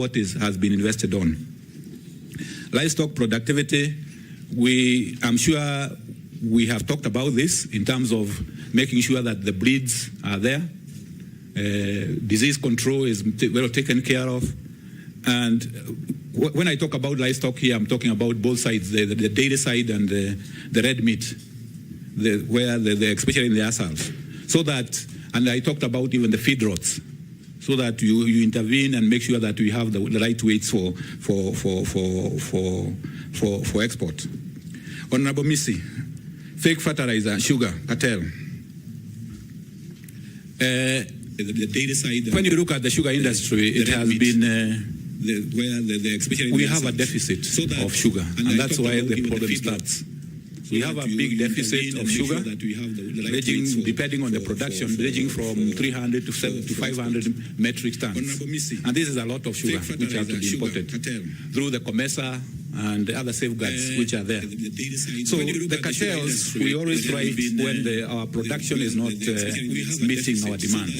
what has been invested on. Livestock productivity, I'm sure we have talked about this in terms of making sure that the breeds are there. Disease control is well taken care of. And when I talk about livestock here, I'm talking about both sides, the dairy side and the red meat, especially in the assals. So that, and I talked about even the feed rots, so that you intervene and make sure that we have the right weights for export. Honorable Missy, fake fertilizer, sugar, cartel. The data side. When you look at the sugar industry, it has been we have a deficit of sugar, and that's why the problem starts. We have a big deficit of sugar, ranging, depending on the production, ranging from 300 to 500 metric tons. And this is a lot of sugar which has to be imported through the COMESA and the other safeguards which are there. So the cartels, we always thrive when our production is not meeting our demand.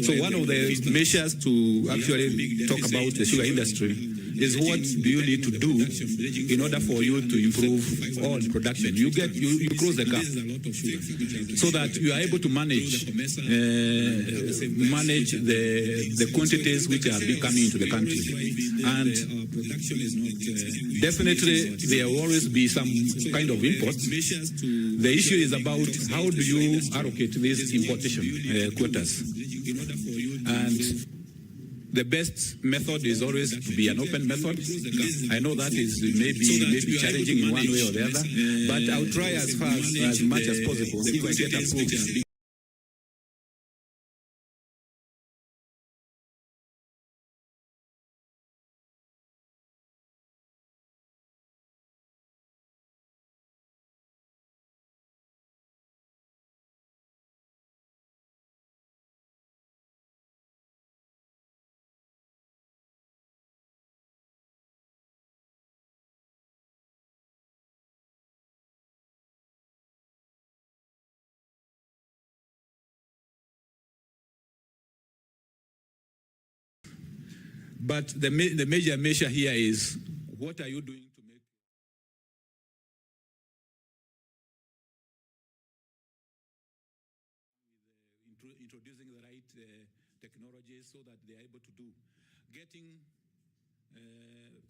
So one of the measures to actually talk about the sugar industry is what do you need to do in order for you to improve all production. You close the gap so that you are able to manage the quantities which are coming into the country. And definitely there will always be some kind of imports. The issue is about how do you allocate these importation quotas. And the best method is always to be an open method. I know that is maybe challenging in one way or the other, but I'll try as much as possible if I get approved. But the major measure here is, what are you doing to make introducing the right technologies so that they are able to do, getting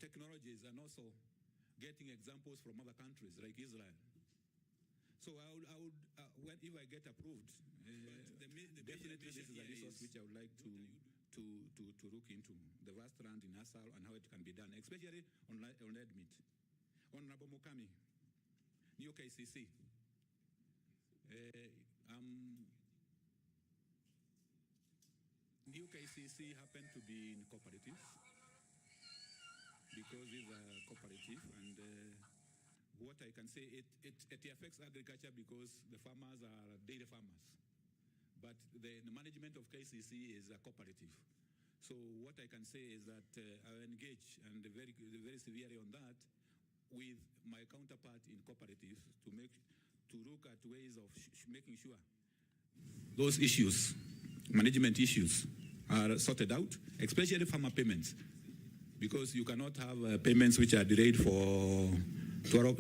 technologies and also getting examples from other countries like Israel. So if I get approved, definitely this is a resource which I would like to look into, the vast land in Assal and how it can be done, especially on red meat. Honorable Mukami, New KCC. New KCC happened to be in cooperative because it's a cooperative, and what I can say, it affects agriculture because the farmers are dairy farmers. But the management of KCC is a cooperative. So what I can say is that I'll engage and very severely on that with my counterpart in cooperative to look at ways of making sure those issues, management issues, are sorted out, especially farmer payments, because you cannot have payments which are delayed for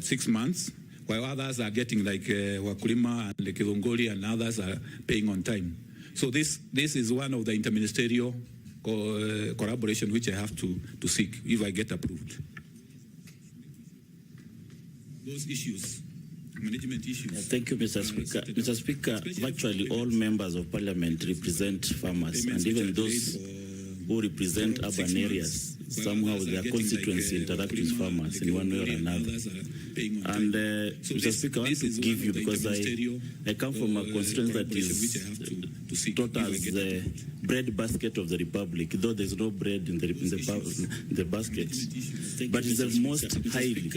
6 months, while others are getting like Wakulima and Kilongoli and others are paying on time. So this is one of the interministerial collaboration which I have to seek if I get approved. Those issues, management issues. Yeah, thank you, Mr. Speaker. Mr. Speaker, virtually all members of parliament represent farmers, and even those who represent urban areas, somehow their constituency interact with farmers in one way or another. And Mr. Speaker, I want to give you, because I come from a constituency that is taught as the bread basket of the Republic, though there's no bread in the basket, but it's the most highly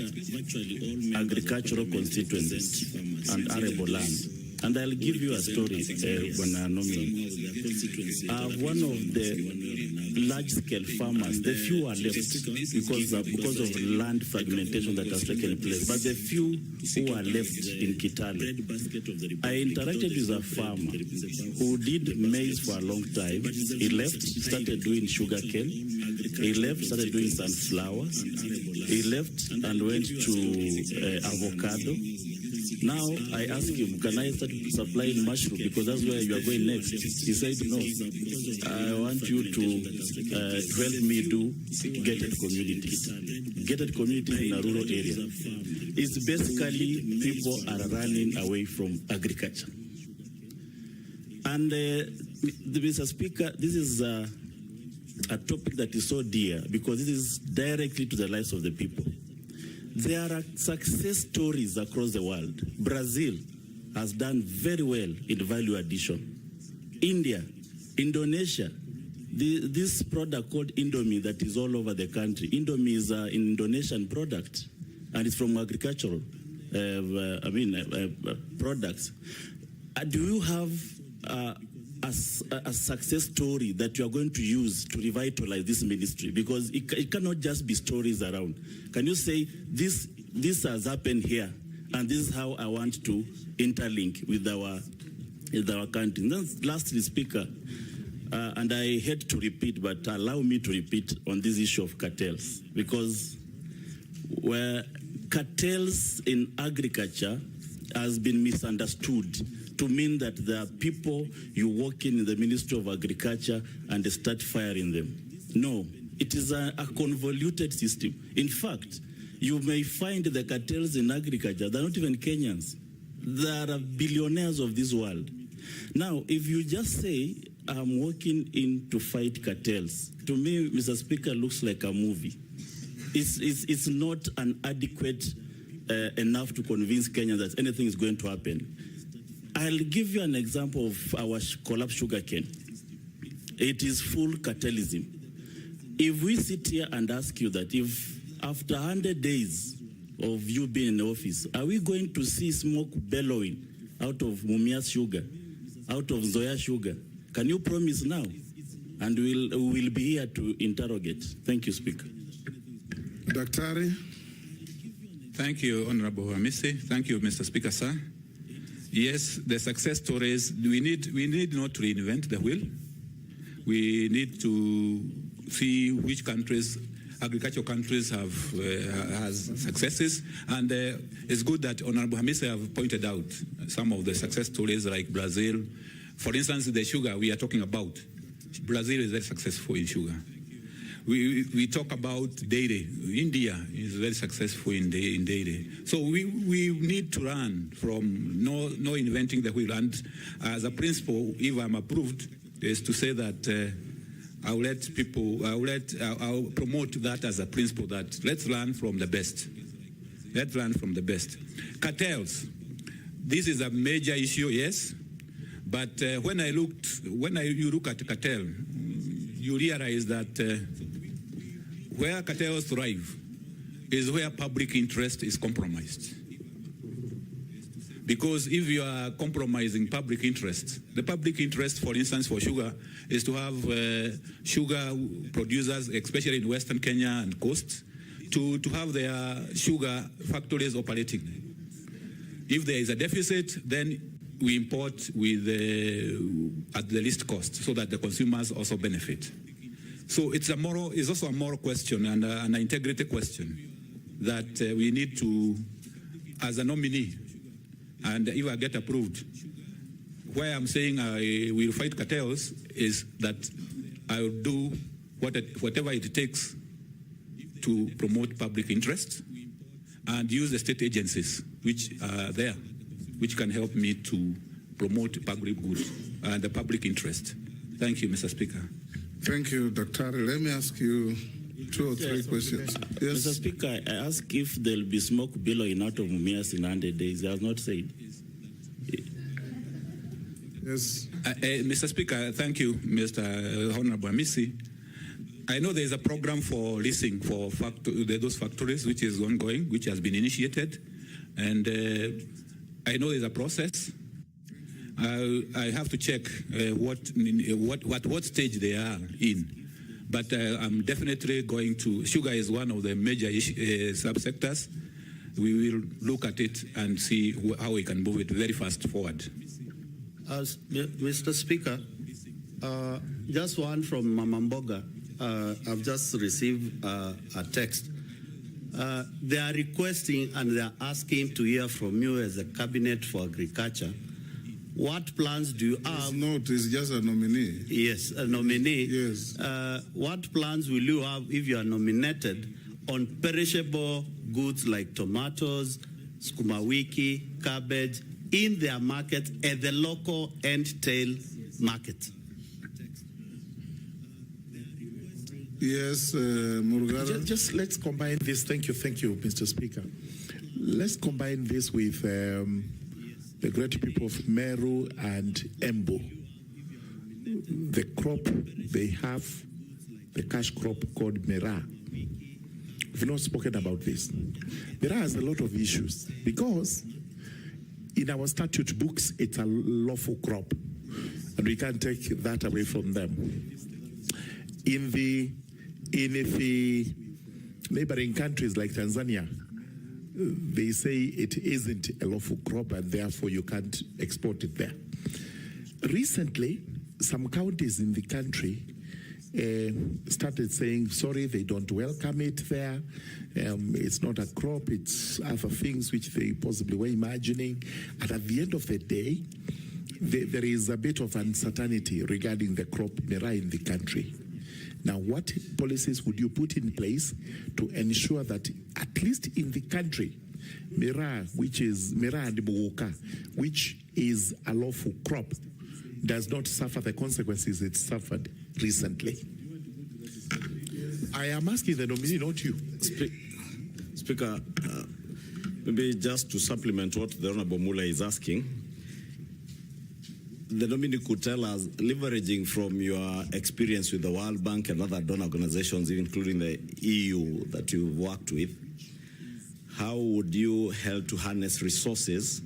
agricultural constituency and arable land. And I'll give you a story, Nominees. One of the large-scale farmers, the few are left because of land fragmentation that has taken place, but the few who are left in Kitale. I interacted with a farmer who did maize for a long time. He left, started doing sugarcane, He left, started doing sunflowers. He left and went to avocado. Now I asked him, can I start supplying mushroom because that's where you are going next? He said, no, I want you to help me do gated communities. Gated communities in a rural area. It's basically people are running away from agriculture. And Mr. Speaker, this is a topic that is so dear because it is directly to the lives of the people. There are success stories across the world. Brazil has done very well in value addition. India, Indonesia, this product called Indomie that is all over the country. Indomie is an Indonesian product and it's from agricultural products. Do you have a success story that you are going to use to revitalize this ministry? Because it cannot just be stories around. Can you say this has happened here and this is how I want to interlink with our country? And then lastly, Speaker, and I hate to repeat, but allow me to repeat on this issue of cartels, because where cartels in agriculture has been misunderstood to mean that there are people you walk in the Ministry of Agriculture and they start firing them. No, it is a convoluted system. In fact, you may find the cartels in agriculture, they're not even Kenyans. There are billionaires of this world. Now, if you just say, I'm walking in to fight cartels, to me, Mr. Speaker, looks like a movie. It's not an adequate enough to convince Kenyans that anything is going to happen. I'll give you an example of our collapsed sugarcane. It is full cartelism. If we sit here and ask you that if after 100 days of you being in the office, are we going to see smoke bellowing out of Mumia's sugar, out of Zoya's sugar? Can you promise now? And we'll be here to interrogate. Thank you, Speaker. Daktari. Thank you, Honorable Hamisi. Thank you, Mr. Speaker, sir. Yes, the success stories, we need not to reinvent the wheel. We need to see which countries, agricultural countries has successes. And it's good that Honorable Hamisi have pointed out some of the success stories like Brazil. For instance, the sugar we are talking about. Brazil is very successful in sugar. We talk about dairy. India is very successful in dairy. So we need to run from no inventing the wheel. And as a principle, if I'm approved, is to say that I'll promote that as a principle, that let's learn from the best. Let's learn from the best. Cartels. This is a major issue, yes. But when you look at cartel, you realize that where cartels thrive is where public interest is compromised. Because if you are compromising public interest, the public interest, for instance, for sugar, is to have sugar producers, especially in Western Kenya and coast, to have their sugar factories operating. If there is a deficit, then we import with at the least cost so that the consumers also benefit. So it's also a moral question and an integrity question that we need to, as a nominee, and if I get approved, where I'm saying I will fight cartels is that I will do whatever it takes to promote public interest and use the state agencies which are there, which can help me to promote public good and the public interest. Thank you, Mr. Speaker. Thank you, Dr. Let me ask you 2 or 3 questions. Yes. Mr. Speaker, I ask if there will be smoke billowing out of Mumias in 100 days. He has not said. Yes. Mr. Speaker, thank you, Mr. Honorable Hamisi. I know there is a program for leasing for those factories which is ongoing, which has been initiated. And I know there's a process. I have to check what stage they are in. But I'm definitely going to, sugar is one of the major subsectors. We will look at it and see how we can move it very fast forward. Mr. Speaker, just one from Mama Mboga. I've just received a text. They are requesting and they are asking to hear from you as a cabinet for agriculture. What plans do you have? It's just a nominee. Yes, a nominee. Yes. What plans will you have if you are nominated on perishable goods like tomatoes, sukuma wiki, cabbage, in their market at the local end tail market? Yes, Murugara. Just let's combine this. Thank you, Mr. Speaker. Let's combine this with the great people of Meru and Embu. The crop they have, the cash crop called Mera. We've not spoken about this. Mera has a lot of issues because in our statute books, it's a lawful crop, and we can't take that away from them. In the neighboring countries like Tanzania, they say it isn't a lawful crop and therefore you can't export it there. Recently, some counties in the country started saying, sorry, they don't welcome it there. It's not a crop, it's other things which they possibly were imagining. And at the end of the day, there is a bit of uncertainty regarding the crop Mera in the country. Now, what policies would you put in place to ensure that at least in the country, Mera, which is Mera and Muguka, which is a lawful crop, does not suffer the consequences it suffered recently? I am asking the nominee, not you. Speaker, maybe just to supplement what the Honorable Mula is asking, the nominee could tell us, leveraging from your experience with the World Bank and other donor organizations, including the EU that you've worked with, how would you help to harness resources?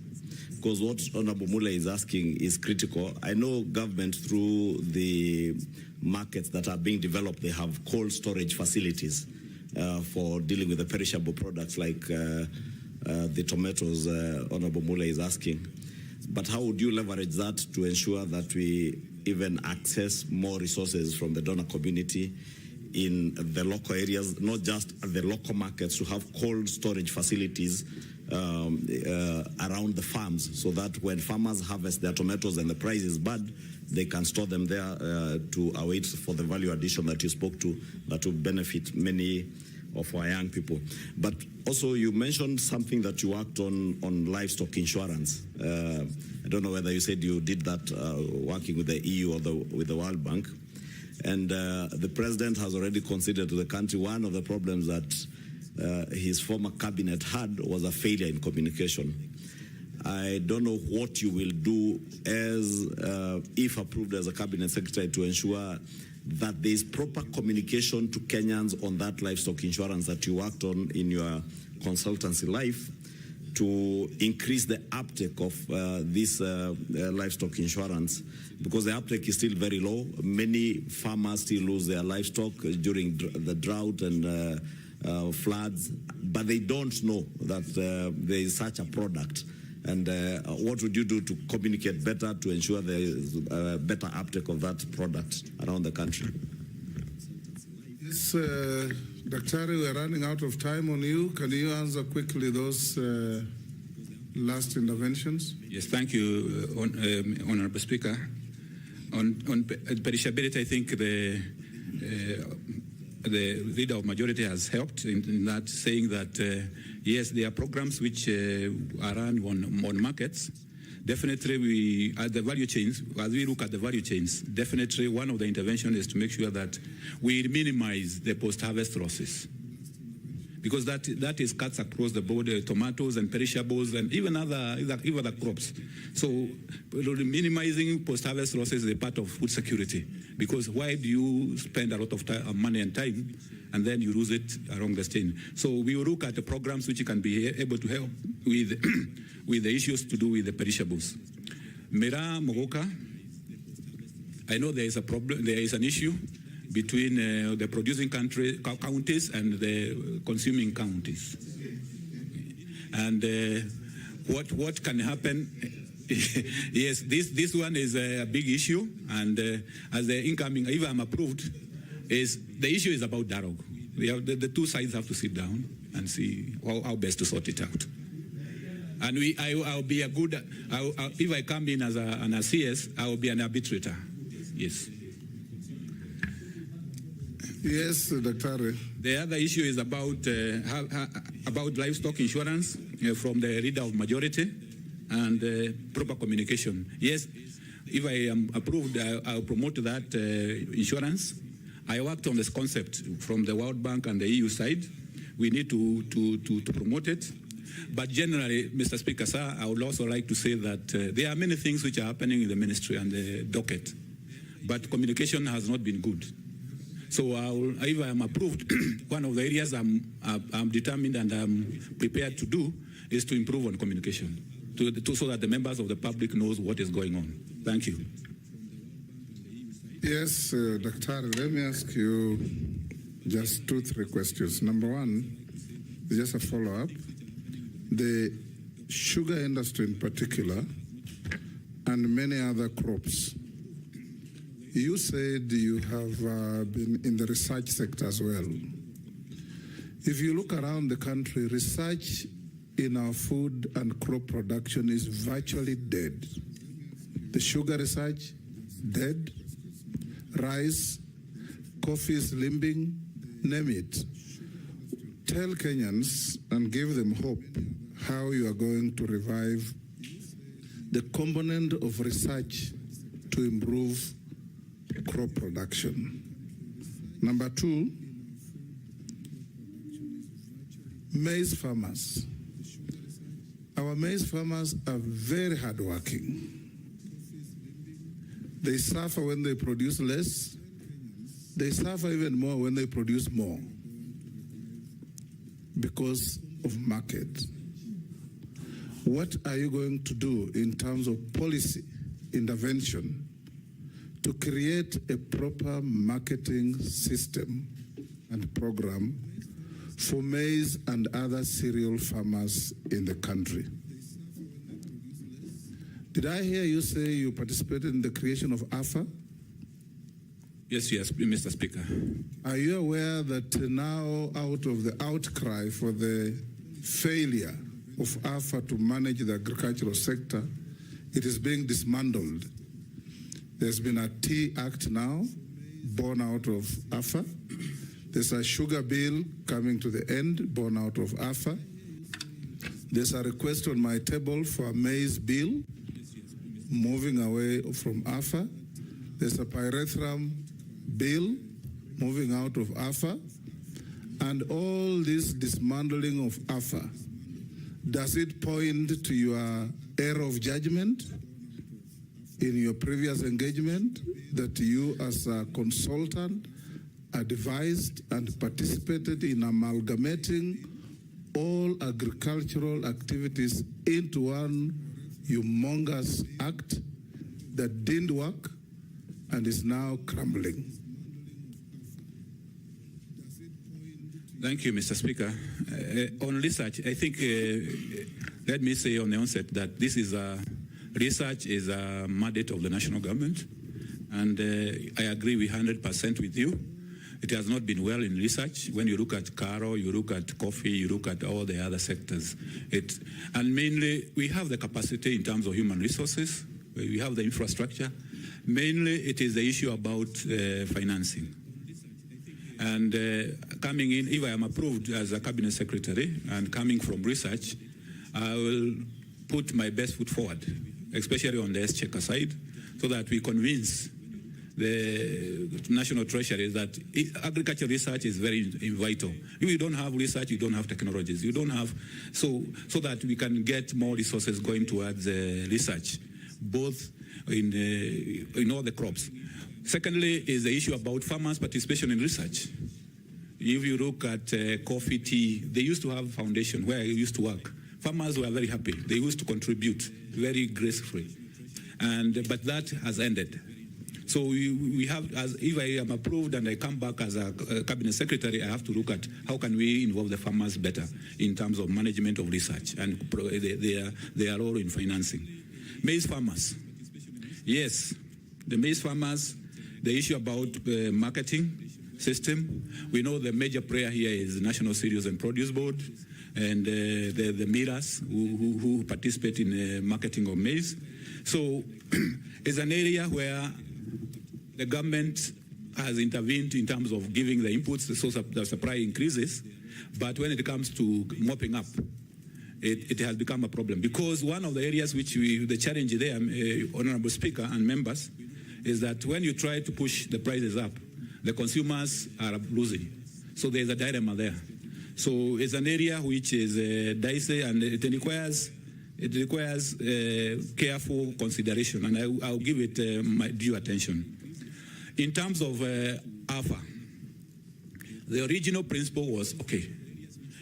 Because what Honorable Mula is asking is critical. I know government, through the markets that are being developed, they have cold storage facilities for dealing with the perishable products like the tomatoes Honorable Mula is asking. But how would you leverage that to ensure that we even access more resources from the donor community in the local areas, not just the local markets, to have cold storage facilities around the farms, so that when farmers harvest their tomatoes and the price is bad, they can store them there to await for the value addition that you spoke to, that will benefit many of our young people. But also you mentioned something that you worked on livestock insurance. I don't know whether you said you did that working with the EU or with the World Bank. And the president has already considered to the country one of the problems that his former cabinet had was a failure in communication. I don't know what you will do as, if approved as a cabinet secretary, to ensure that there is proper communication to Kenyans on that livestock insurance that you worked on in your consultancy life, to increase the uptake of this livestock insurance, because the uptake is still very low. Many farmers still lose their livestock during the drought and floods, but they don't know that there is such a product. And what would you do to communicate better to ensure there is better uptake of that product around the country? Yes, Daktari, we're running out of time on you. Can you answer quickly those last interventions? Yes, thank you, Honorable Speaker. On perishability, I think the leader of majority has helped in that, saying that yes, there are programs which are run on markets. Definitely, we at the value chains, as we look at the value chains, definitely one of the interventions is to make sure that we minimize the post-harvest losses, because that is cuts across the board, tomatoes and perishables and even other crops. So minimizing post-harvest losses is a part of food security, because why do you spend a lot of time, money and time and then you lose it along the chain? So we will look at the programs which can be able to help with with the issues to do with the perishables. Mera Mogoka, I know there is a problem, there is an issue between the producing counties and the consuming counties. And what can happen? Yes, this one is a big issue, and as the incoming, if I'm approved, is the issue is about dialogue. The two sides have to sit down and see how best to sort it out. And I'll be a good, if I come in as an CS, I will be an arbitrator. Yes. Yes, Dr. The other issue is about livestock insurance from the leader of majority and proper communication. Yes, if I am approved, I'll promote that insurance. I worked on this concept from the World Bank and the EU side. We need to promote it. But generally, Mr. Speaker, sir, I would also like to say that there are many things which are happening in the ministry and the docket, but communication has not been good. So if I am approved, one of the areas I'm determined and I'm prepared to do is to improve on communication, so that the members of the public knows what is going on. Thank you. Yes, Dr. Let me ask you just 2-3 questions. Number one, just a follow-up. The sugar industry in particular and many other crops, you said you have been in the research sector as well. If you look around the country, research in our food and crop production is virtually dead. The sugar research, dead. Rice, coffee is limping, name it. Tell Kenyans and give them hope how you are going to revive the component of research to improve crop production. Number two, maize farmers. Our maize farmers are very hardworking. They suffer when they produce less. They suffer even more when they produce more because of market. What are you going to do in terms of policy intervention to create a proper marketing system and program for maize and other cereal farmers in the country? Did I hear you say you participated in the creation of AFA? Yes, Mr. Speaker. Are you aware that now, out of the outcry for the failure of AFA to manage the agricultural sector, it is being dismantled? There's been a Tea Act now, born out of AFA. There's a sugar bill coming to the end, born out of AFA. There's a request on my table for a maize bill, moving away from AFA. There's a pyrethrum bill moving out of AFA. And all this dismantling of AFA, does it point to your error of judgment in your previous engagement that you as a consultant advised and participated in amalgamating all agricultural activities into one humongous act that didn't work and is now crumbling? Thank you, Mr. Speaker. On research, I think, let me say on the onset that this is research is a mandate of the national government, and I agree 100% with you. It has not been well in research. When you look at Karo, you look at coffee, you look at all the other sectors. And mainly, we have the capacity in terms of human resources. We have the infrastructure. Mainly, it is the issue about financing. And coming in, if I am approved as a cabinet secretary and coming from research, I will put my best foot forward, especially on the exchequer side, so that we convince the National Treasury that agriculture research is very vital. If you don't have research, you don't have technologies. You don't have, so that we can get more resources going towards research, both in all the crops. Secondly is the issue about farmers' participation in research. If you look at coffee, tea, they used to have a foundation where I used to work. Farmers were very happy. They used to contribute very gracefully. But that has ended. So we have, if I am approved and I come back as a cabinet secretary, I have to look at how can we involve the farmers better in terms of management of research and their role in financing. Maize farmers. Yes, the maize farmers, the issue about marketing, system. We know the major player here is the National Cereals and Produce Board and the millers who participate in marketing of maize. So it's an area where the government has intervened in terms of giving the inputs so the supply increases, but when it comes to mopping up, it has become a problem. Because one of the areas which the challenge there, Honorable Speaker and members, is that when you try to push the prices up, the consumers are losing. So there's a dilemma there. So it's an area which is dicey, and it requires careful consideration, and I'll give it my due attention. In terms of AFA, the original principle was okay,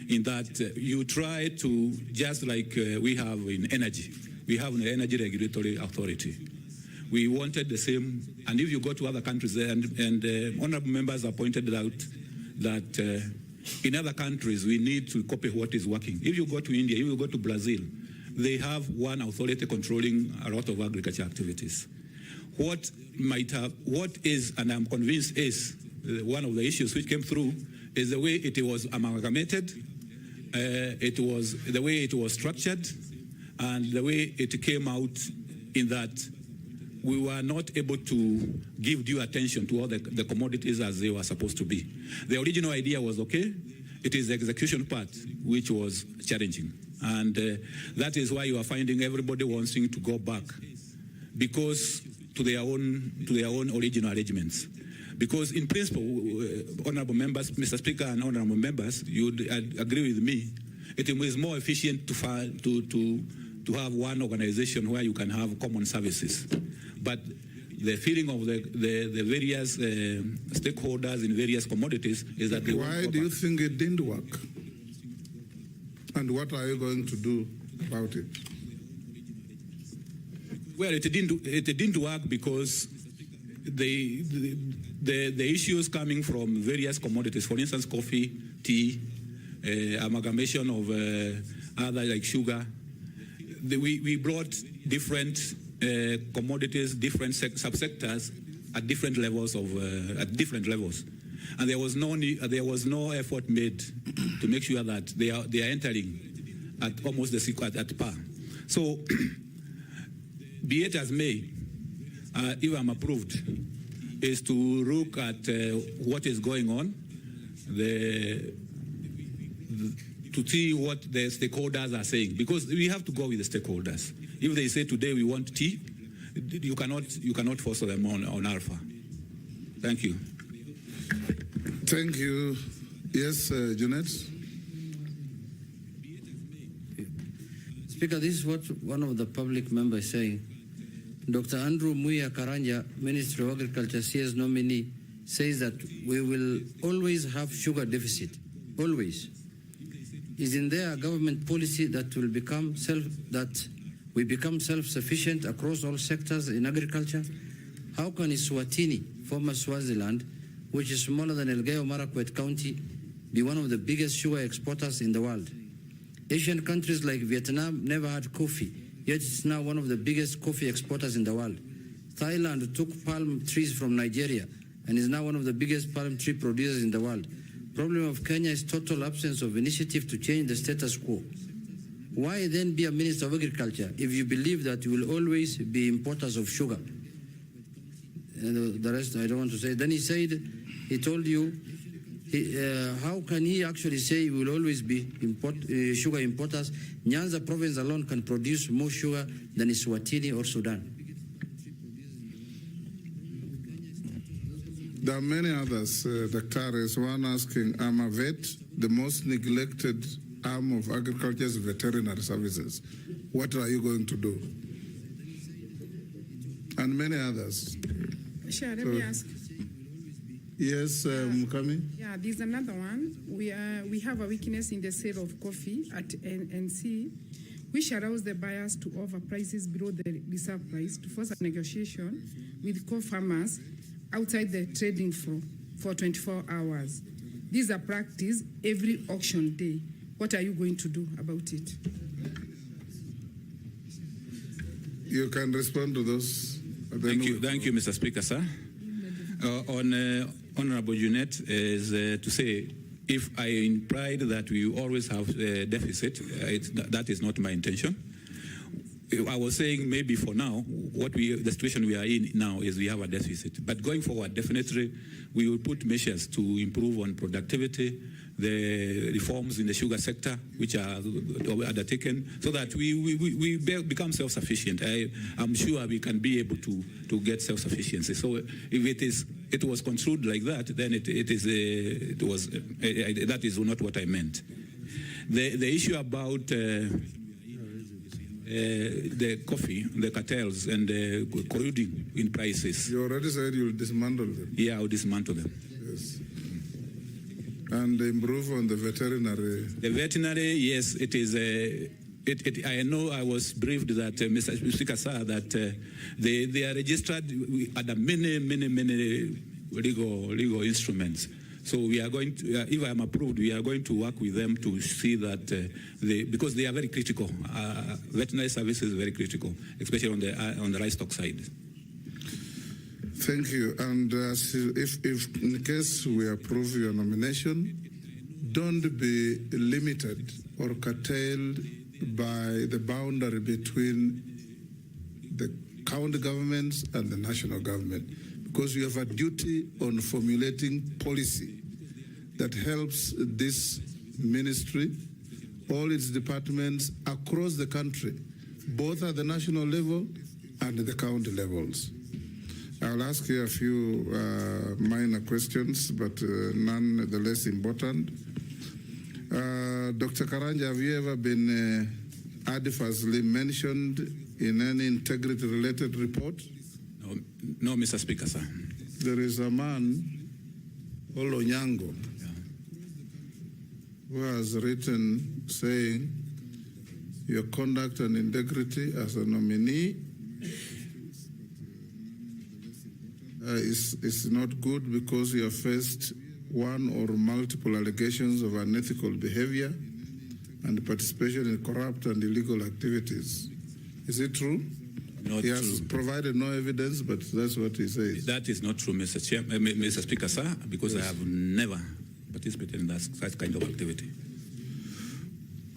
in that you try to, just like we have in energy, we have an energy regulatory authority. We wanted the same, and if you go to other countries, and honorable members have pointed out that in other countries we need to copy what is working. If you go to India, if you go to Brazil, they have one authority controlling a lot of agriculture activities. What is, and I'm convinced is, one of the issues which came through is the way it was amalgamated, it was the way it was structured, and the way it came out, in that we were not able to give due attention to all the commodities as they were supposed to be. The original idea was okay. It is the execution part which was challenging. And that is why you are finding everybody wanting to go back, because to their own original arrangements. Because in principle, honorable members, Mr. Speaker and honorable members, you would agree with me, it is more efficient to have one organization where you can have common services. But the feeling of the various stakeholders in various commodities is that they Why do you think it didn't work? And what are you going to do about it? Well, it didn't work because the issues coming from various commodities, for instance, coffee, tea, amalgamation of other like sugar. We brought different commodities, different subsectors at different levels and there was no effort made to make sure that they are entering at almost at par. So, be it as may, if I'm approved, is to look at what is going on, to see what the stakeholders are saying, because we have to go with the stakeholders. If they say today we want tea, you cannot force them on alpha. Thank you. Thank you. Yes, Janet. Speaker, this is what one of the public members is saying. Dr. Andrew Muya Karanja, Minister of Agriculture, CS nominee, says that we will always have sugar deficit, always. Isn't there a government policy that will become we become self-sufficient across all sectors in agriculture? How can Eswatini, former Swaziland, which is smaller than Elgeyo Marakwet County, be one of the biggest sugar exporters in the world? Asian countries like Vietnam never had coffee, yet it's now one of the biggest coffee exporters in the world. Thailand took palm trees from Nigeria and is now one of the biggest palm tree producers in the world. Problem of Kenya is total absence of initiative to change the status quo. Why then be a Minister of Agriculture if you believe that you will always be importers of sugar? And the rest I don't want to say. Then he told you, how can he actually say we will always be sugar importers? Nyanza province alone can produce more sugar than Eswatini or Sudan. There are many others, Dr. Is one asking, I'm a vet, the most neglected arm of agriculture is veterinary services. What are you going to do? And many others. Sure, let me ask. Yes, Mukami? Yeah, there's another one. We have a weakness in the sale of coffee at NC, which allows the buyers to offer prices below the reserve price to force a negotiation with co-farmers outside the trading floor for 24 hours. These are practiced every auction day. What are you going to do about it? You can respond to those. Thank you, Mr. Speaker, sir. On Honorable Junet, is to say, if I implied that we always have a deficit, that is not my intention. I was saying maybe for now, the situation we are in now is we have a deficit. But going forward, definitely, we will put measures to improve on productivity, the reforms in the sugar sector, which are undertaken, so that we become self-sufficient. I'm sure we can be able to get self-sufficiency. So if it was construed like that, then that is not what I meant. The issue about the coffee, the cartels, and the colluding in prices. You already said you'll dismantle them. Yeah, I'll dismantle them. Yes. And improve on the veterinary. The veterinary, yes, it is. I know I was briefed that Mr. Speaker, sir, that they are registered under many legal instruments. So we are going to, if I am approved, we are going to work with them to see that because they are very critical. Veterinary service is very critical, especially on the livestock side. Thank you. And if in case we approve your nomination, don't be limited or curtailed by the boundary between the county governments and the national government, because you have a duty on formulating policy that helps this ministry, all its departments across the country, both at the national level and at the county levels. I'll ask you a few minor questions, but none the less important. Dr. Karanja, have you ever been adversely mentioned in any integrity-related report? No, Mr. Speaker, sir. There is a man, Olonyango, who has written saying your conduct and integrity as a nominee is not good because you have faced one or multiple allegations of unethical behavior and participation in corrupt and illegal activities. Is it true? Not he has true. provided no evidence, but that's what he says. That is not true, Mr. Mr. Speaker, sir, because yes. I have never participated in that kind of activity.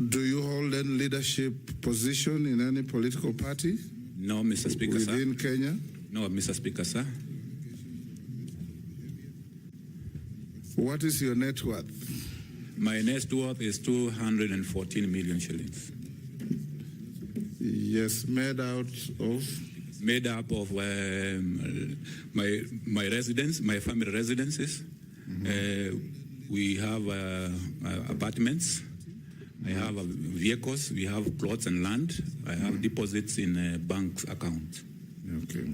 Do you hold any leadership position in any political party? No, Mr. Speaker, sir. Within Kenya? No, Mr. Speaker, sir. What is your net worth? My net worth is 214 million shillings. Yes, made out of? Made up of my residence, my family residences. Mm-hmm. We have apartments. I have vehicles. We have plots and land. I have deposits in a bank account. Okay.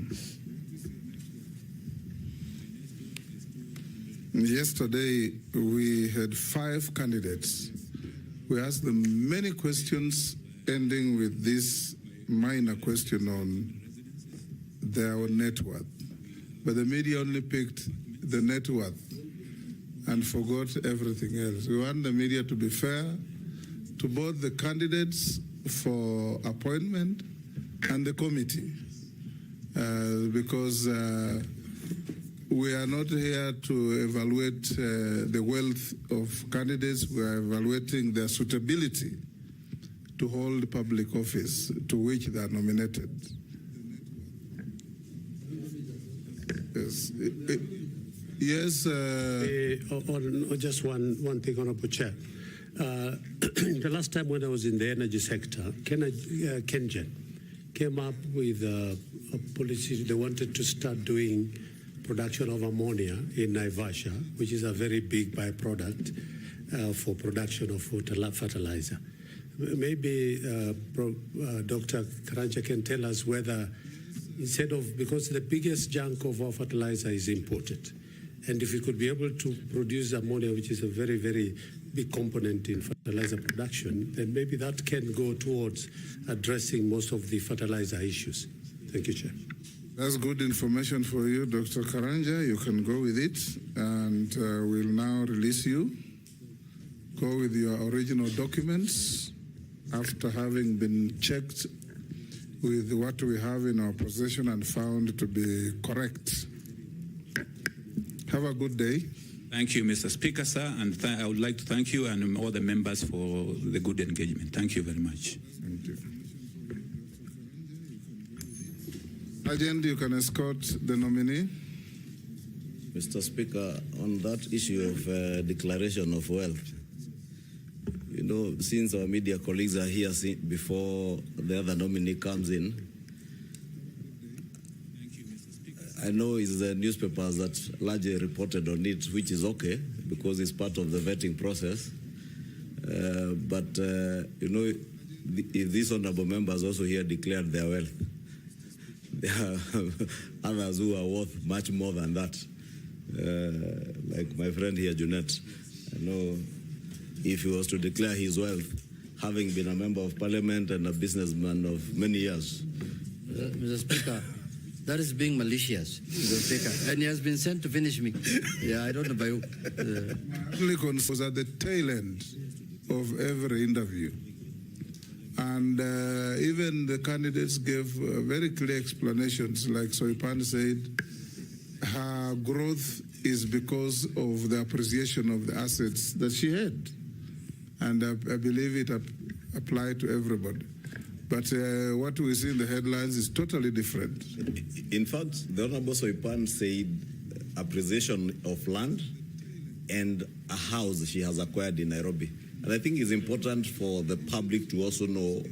Yesterday, we had 5 candidates. We asked them many questions, ending with this minor question on their own net worth. But the media only picked the net worth and forgot everything else. We want the media to be fair to both the candidates for appointment and the committee, because we are not here to evaluate the wealth of candidates. We are evaluating their suitability to hold public office to which they are nominated. Yes. Yes. Just one thing, Honorable Chair. The last time when I was in the energy sector, KenGen came up with a policy. They wanted to start doing production of ammonia in Naivasha, which is a very big byproduct for production of fertilizer. Maybe Dr. Karanja can tell us whether, instead of, because the biggest chunk of our fertilizer is imported, and if we could be able to produce ammonia, which is a very, very big component in fertilizer production, then maybe that can go towards addressing most of the fertilizer issues. Thank you, Chair. That's good information for you, Dr. Karanja. You can go with it, and we'll now release you. Go with your original documents after having been checked with what we have in our possession and found to be correct. Have Have a good day. Thank you, Mr. Speaker, sir, and I would like to thank you and all the members for the good engagement. Thank you very much. Thank you. Agent, you can escort the nominee. Mr. Speaker, on that issue of declaration of wealth, you know, since our media colleagues are here before the other nominee comes in, I know it's the newspapers that largely reported on it, which is okay because it's part of the vetting process. But you know, if these honorable members also here declared their wealth, there are others who are worth much more than that. Like my friend here, Junet, I know if he was to declare his wealth, having been a member of parliament and a businessman of many years. Mr. Speaker, that is being malicious, Mr. Speaker. And he has been sent to finish me. Yeah, I don't know by who. Was at the tail end of every interview. And even the candidates gave very clear explanations, like Soipan said, her growth is because of the appreciation of the assets that she had. And I believe it applied to everybody. But what we see in the headlines is totally different. In fact, the Honorable Soipan said appreciation of land and a house she has acquired in Nairobi. And I think it's important for the public to also know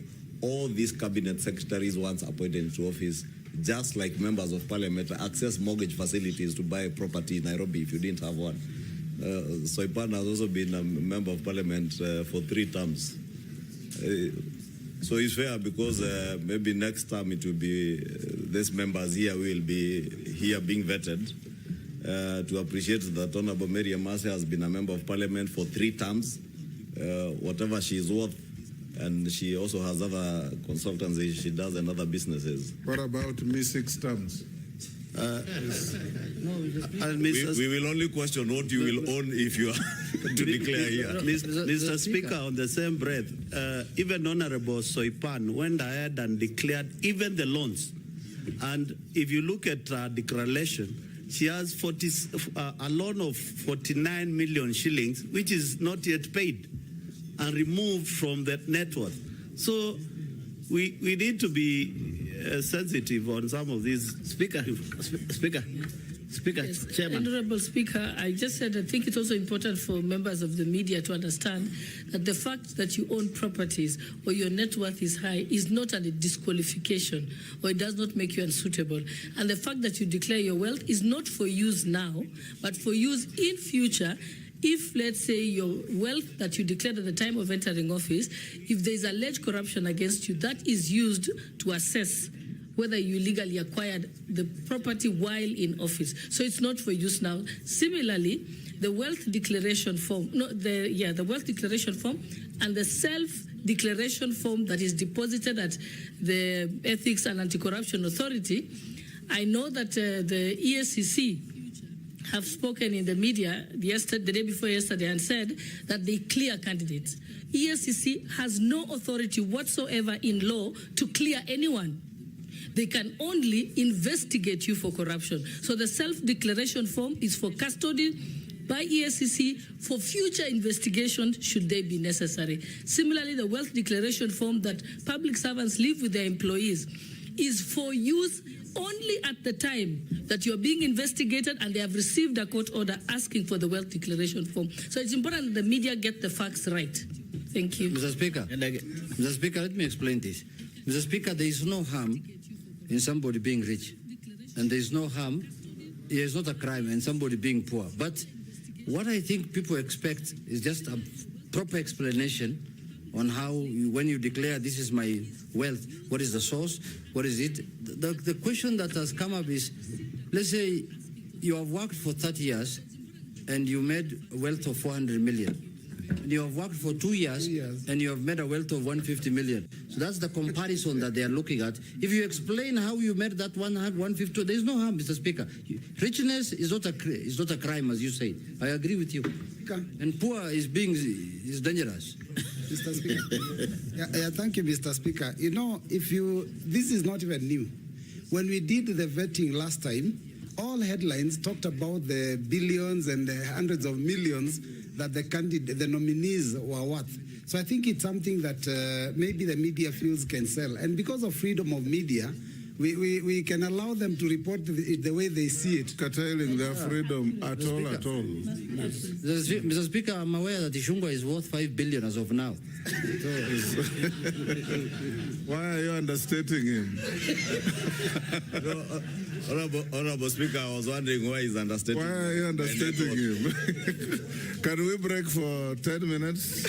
all these cabinet secretaries once appointed into office, just like members of parliament, access mortgage facilities to buy property in Nairobi if you didn't have one. Soipan has also been a member of parliament for 3 terms. So it's fair because maybe next time it will be, these members here will be here being vetted to appreciate that Honorable Mary Amase has been a member of parliament for 3 terms, whatever she is worth, and she also has other consultancies she does and other businesses. What about me 6 terms? We will only question what you will own if you are to declare here. Mr. Speaker, on the same breath, even Honorable Soipan went ahead and declared even the loans. And if you look at her declaration, she has a loan of 49 million shillings, which is not yet paid and removed from that net worth. So we need to be sensitive on some of these. Speaker, yes. Chairman. Honorable Speaker, I just said I think it's also important for members of the media to understand that the fact that you own properties or your net worth is high is not a disqualification, or it does not make you unsuitable. And the fact that you declare your wealth is not for use now, but for use in future. If, let's say, your wealth that you declared at the time of entering office, if there is alleged corruption against you, that is used to assess whether you legally acquired the property while in office. So it's not for use now. Similarly, the wealth declaration form, the wealth declaration form and the self-declaration form that is deposited at the Ethics and Anti-Corruption Authority, I know that the EACC have spoken in the media the day before yesterday and said that they clear candidates. EACC has no authority whatsoever in law to clear anyone. They can only investigate you for corruption. So the self-declaration form is for custody by EACC for future investigation should they be necessary. Similarly, the wealth declaration form that public servants leave with their employees is for use only at the time that you're being investigated and they have received a court order asking for the wealth declaration form. So it's important that the media get the facts right. Thank you. Mr. Speaker, let me explain this. Mr. Speaker, there is no harm in somebody being rich. And there is no harm, it is not a crime in somebody being poor. But what I think people expect is just a proper explanation on how, when you declare this is my wealth, what is the source, what is it? The question that has come up is, let's say you have worked for 30 years and you made a wealth of 400 million. And you have worked for 2 years and you have made a wealth of 150 million. So that's the comparison that they are looking at. If you explain how you made that 150, there is no harm, Mr. Speaker. Richness is not a crime, as you say. I agree with you. And poor is dangerous. Mr. Speaker. Thank you, Mr. Speaker. You know, this is not even new. When we did the vetting last time, all headlines talked about the billions and the hundreds of millions that the nominees were worth. So I think it's something that maybe the media feels can sell. And because of freedom of media, we can allow them to report the way they see it. Curtailing their freedom at all. Mr. Speaker, I'm aware that Ishungwa is worth 5 billion as of now. Why are you understating him? Honorable Speaker, I was wondering why he's understating. Why are you understating him? Can we break for 10 minutes?